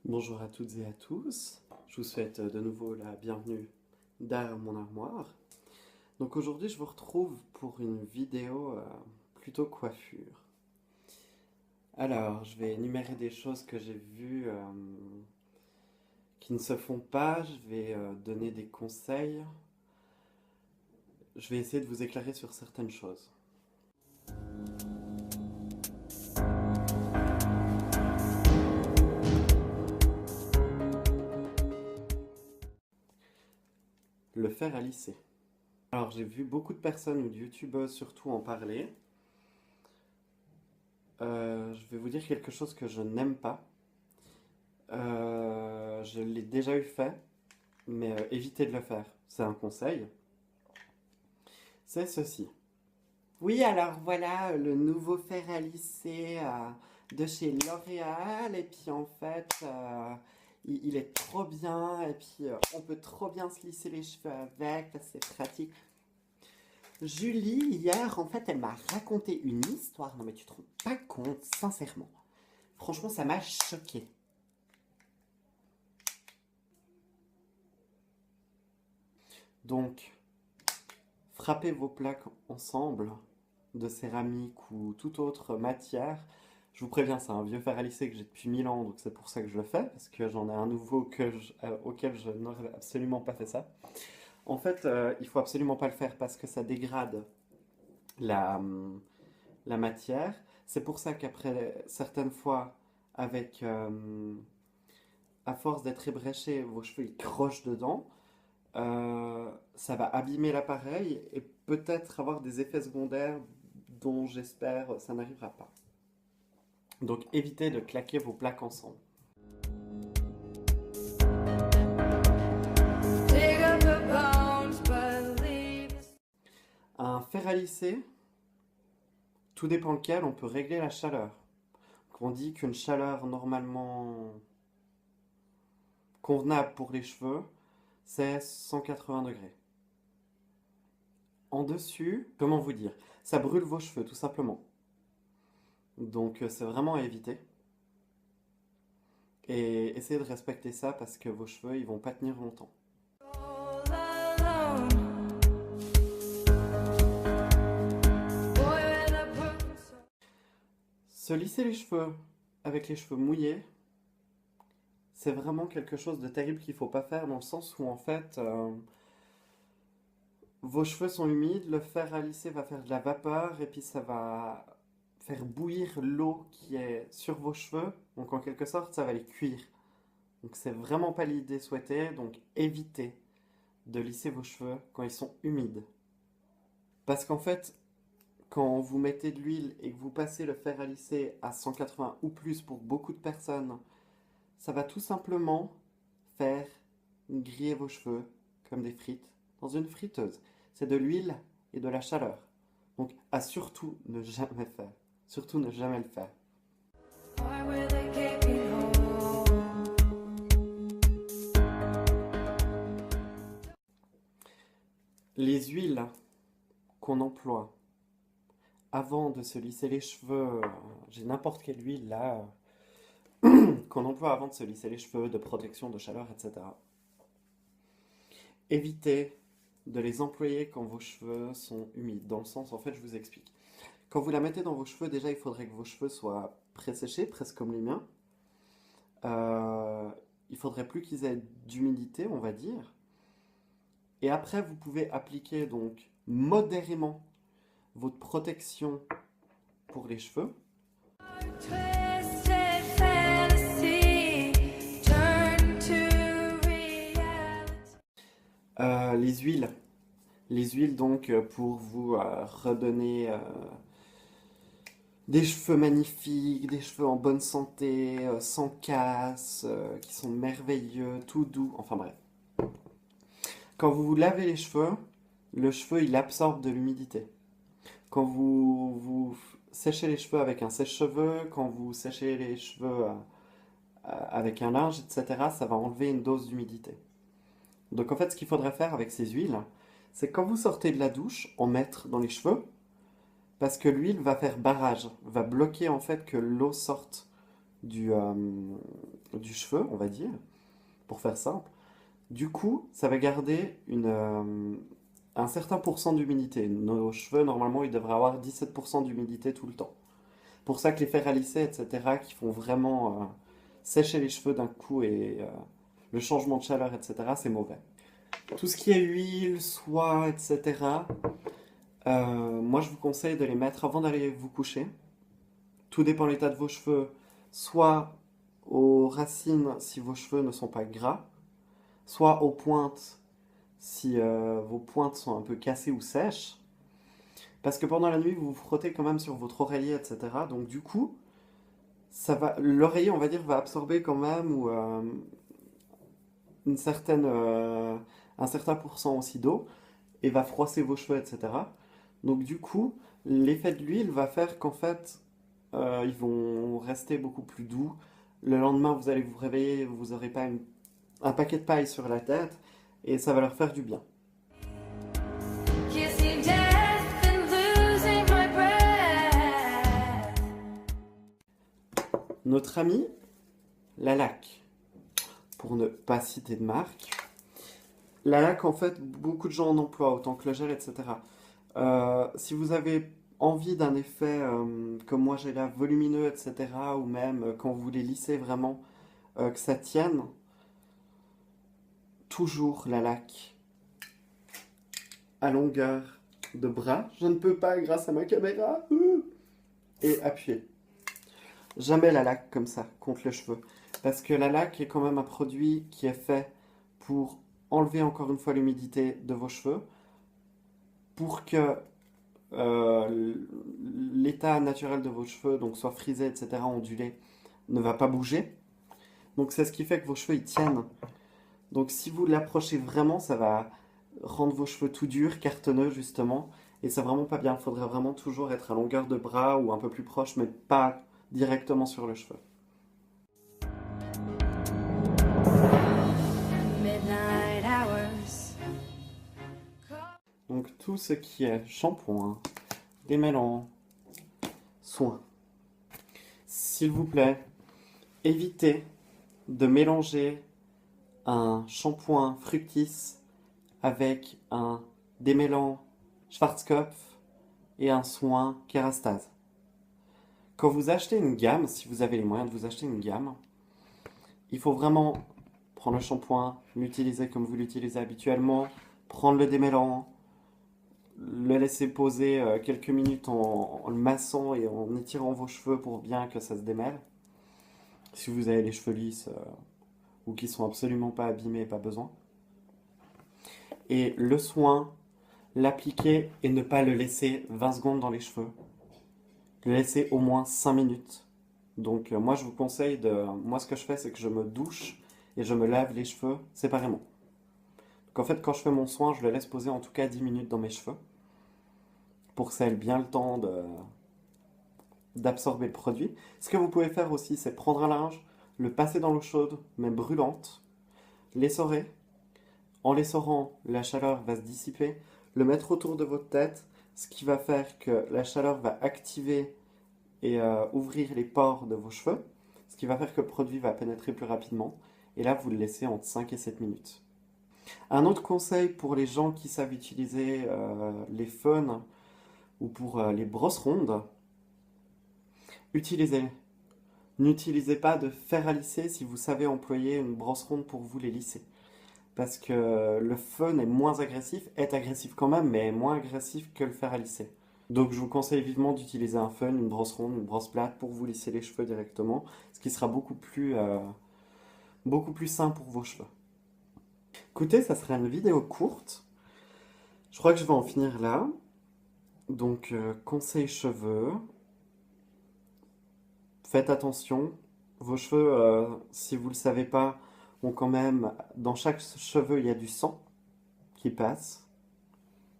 Bonjour à toutes et à tous, je vous souhaite de nouveau la bienvenue derrière mon armoire. Donc aujourd'hui je vous retrouve pour une vidéo plutôt coiffure. Alors je vais énumérer des choses que j'ai vues qui ne se font pas, je vais donner des conseils, je vais essayer de vous éclairer sur certaines choses. Le fer à lisser. Alors j'ai vu beaucoup de personnes ou de youtubeuses surtout en parler. Je vais vous dire quelque chose que je n'aime pas. Je l'ai déjà eu fait, mais évitez de le faire. C'est un conseil. C'est ceci. Oui, alors voilà le nouveau fer à lisser de chez L'Oréal. Et puis en fait, il est trop bien. Et puis on peut trop bien se lisser les cheveux avec, parce que c'est pratique. Julie, hier, en fait, elle m'a raconté une histoire. Non mais tu te rends pas compte, sincèrement. Franchement, ça m'a choquée. Donc, frappez vos plaques ensemble de céramique ou toute autre matière. Je vous préviens, c'est un vieux fer à lisser que j'ai depuis 1000 ans, donc c'est pour ça que je le fais, parce que j'en ai un nouveau auquel je n'aurais absolument pas fait ça. En fait, il faut absolument pas le faire parce que ça dégrade la matière. C'est pour ça qu'après, certaines fois, à force d'être ébréché, vos cheveux ils crochent dedans. Ça va abîmer l'appareil et peut-être avoir des effets secondaires dont j'espère ça n'arrivera pas. Donc évitez de claquer vos plaques ensemble. Un fer à lisser, tout dépend lequel, on peut régler la chaleur. Donc on dit qu'une chaleur normalement convenable pour les cheveux, c'est 180 degrés. En dessus, comment vous dire, ça brûle vos cheveux tout simplement. Donc c'est vraiment à éviter. Et essayez de respecter ça parce que vos cheveux ils vont pas tenir longtemps. Se lisser les cheveux avec les cheveux mouillés, c'est vraiment quelque chose de terrible qu'il ne faut pas faire dans le sens où en fait vos cheveux sont humides, le fer à lisser va faire de la vapeur et puis ça va faire bouillir l'eau qui est sur vos cheveux, donc en quelque sorte ça va les cuire. Donc c'est vraiment pas l'idée souhaitée, donc évitez de lisser vos cheveux quand ils sont humides. Parce qu'en fait, quand vous mettez de l'huile et que vous passez le fer à lisser à 180 ou plus pour beaucoup de personnes, ça va tout simplement faire griller vos cheveux comme des frites dans une friteuse. C'est de l'huile et de la chaleur. Donc à surtout ne jamais faire. Surtout ne jamais le faire. Les huiles qu'on emploie avant de se lisser les cheveux, j'ai n'importe quelle huile là, qu'on emploie avant de se lisser les cheveux, de protection, de chaleur, etc. Évitez de les employer quand vos cheveux sont humides. Dans le sens, en fait, je vous explique. Quand vous la mettez dans vos cheveux, déjà, il faudrait que vos cheveux soient pré-séchés, presque comme les miens. Il faudrait plus qu'ils aient d'humidité, on va dire. Et après, vous pouvez appliquer donc modérément votre protection pour les cheveux. Les huiles donc pour vous redonner des cheveux magnifiques, des cheveux en bonne santé, sans casse, qui sont merveilleux, tout doux, enfin bref. Quand vous vous lavez les cheveux, le cheveu il absorbe de l'humidité. Quand vous séchez les cheveux avec un sèche-cheveux, quand vous séchez les cheveux avec un linge, etc., ça va enlever une dose d'humidité. Donc en fait, ce qu'il faudrait faire avec ces huiles, c'est quand vous sortez de la douche, en mettre dans les cheveux, parce que l'huile va faire barrage, va bloquer en fait que l'eau sorte du, euh, du cheveu, on va dire, pour faire simple. Du coup, ça va garder un certain pourcent d'humidité. Nos cheveux, normalement, ils devraient avoir 17% d'humidité tout le temps. Pour ça que les fers à lisser, etc., qui font vraiment sécher les cheveux d'un coup et le changement de chaleur, etc., c'est mauvais. Tout ce qui est huile, soie, etc., moi je vous conseille de les mettre avant d'aller vous coucher. Tout dépend de l'état de vos cheveux, soit aux racines si vos cheveux ne sont pas gras, soit aux pointes si vos pointes sont un peu cassées ou sèches. Parce que pendant la nuit, vous vous frottez quand même sur votre oreiller, etc. Donc du coup, l'oreiller, on va dire, va absorber quand même ou une certaine, un certain pourcent aussi d'eau et va froisser vos cheveux, etc. Donc du coup, l'effet de l'huile va faire qu'en fait, ils vont rester beaucoup plus doux. Le lendemain, vous allez vous réveiller, vous n'aurez pas un paquet de paille sur la tête et ça va leur faire du bien. Kissing death and losing my breath. Notre ami, la laque, pour ne pas citer de marque. La laque, en fait, beaucoup de gens en emploient, autant que le gel, etc. Si vous avez envie d'un effet comme moi j'ai là, volumineux, etc., ou même quand vous les lissez vraiment, que ça tienne, toujours la laque à longueur de bras. Je ne peux pas grâce à ma caméra. Et appuyer. Jamais la laque comme ça, contre les cheveux. Parce que la laque est quand même un produit qui est fait pour enlever encore une fois l'humidité de vos cheveux, pour que l'état naturel de vos cheveux, donc soit frisé, etc., ondulé, ne va pas bouger. Donc c'est ce qui fait que vos cheveux ils tiennent. Donc si vous l'approchez vraiment, ça va rendre vos cheveux tout durs, cartonneux justement, et c'est vraiment pas bien. Il faudrait vraiment toujours être à longueur de bras ou un peu plus proche, mais pas directement sur le cheveu. Midnight hours. Donc tout ce qui est shampoing, démêlant, soin. S'il vous plaît, évitez de mélanger un shampoing Fructis avec un démêlant Schwarzkopf et un soin Kerastase. Quand vous achetez une gamme, si vous avez les moyens de vous acheter une gamme, il faut vraiment prendre le shampoing, l'utiliser comme vous l'utilisez habituellement, prendre le démêlant, le laisser poser quelques minutes en le massant et en étirant vos cheveux pour bien que ça se démêle. Si vous avez les cheveux lisses ou qui sont absolument pas abîmés, pas besoin. Et le soin, l'appliquer et ne pas le laisser 20 secondes dans les cheveux. Le laisser au moins 5 minutes. Donc moi je vous conseille Moi ce que je fais c'est que je me douche et je me lave les cheveux séparément. Donc en fait quand je fais mon soin je le laisse poser en tout cas 10 minutes dans mes cheveux. Pour que ça ait bien le temps d'absorber le produit. Ce que vous pouvez faire aussi c'est prendre un linge, le passer dans l'eau chaude mais brûlante, l'essorer. En l'essorant, la chaleur va se dissiper, le mettre autour de votre tête, ce qui va faire que la chaleur va activer et ouvrir les pores de vos cheveux, ce qui va faire que le produit va pénétrer plus rapidement. Et là, vous le laissez entre 5 et 7 minutes. Un autre conseil pour les gens qui savent utiliser les fun ou pour les brosses rondes, utilisez-les. N'utilisez pas de fer à lisser si vous savez employer une brosse ronde pour vous les lisser. Parce que le fun est agressif quand même, mais moins agressif que le fer à lisser. Donc je vous conseille vivement d'utiliser un fun, une brosse ronde, une brosse plate pour vous lisser les cheveux directement, ce qui sera beaucoup plus sain pour vos cheveux. Écoutez, ça sera une vidéo courte. Je crois que je vais en finir là. Donc conseil cheveux. Faites attention. Vos cheveux, si vous ne le savez pas, ont quand même, dans chaque cheveu, il y a du sang qui passe.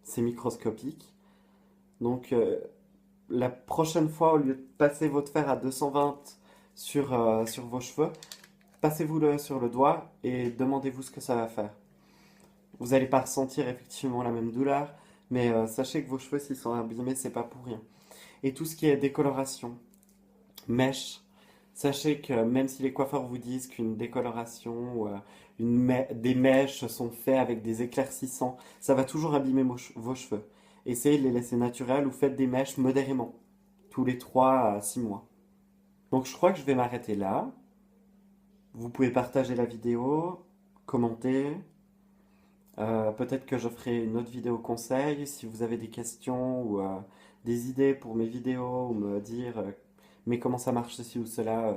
C'est microscopique. Donc, la prochaine fois, au lieu de passer votre fer à 220 sur vos cheveux, passez-vous-le sur le doigt et demandez-vous ce que ça va faire. Vous n'allez pas ressentir effectivement la même douleur, mais sachez que vos cheveux, s'ils sont abîmés, c'est pas pour rien. Et tout ce qui est décoloration, mèche. Sachez que même si les coiffeurs vous disent qu'une décoloration ou des mèches sont faites avec des éclaircissants, ça va toujours abîmer vos cheveux. Essayez de les laisser naturels ou faites des mèches modérément, tous les 3 à 6 mois. Donc je crois que je vais m'arrêter là. Vous pouvez partager la vidéo, commenter. Peut-être que je ferai une autre vidéo conseil. Si vous avez des questions ou des idées pour mes vidéos ou me dire mais comment ça marche ceci ou cela,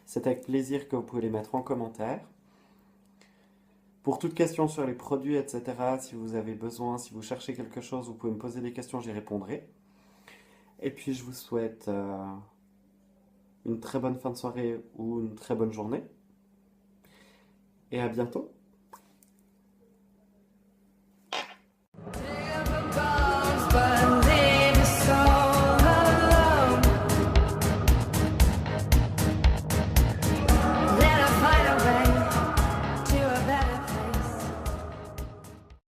c'est avec plaisir que vous pouvez les mettre en commentaire. Pour toute question sur les produits, etc., si vous avez besoin, si vous cherchez quelque chose, vous pouvez me poser des questions, j'y répondrai. Et puis je vous souhaite une très bonne fin de soirée ou une très bonne journée. Et à bientôt.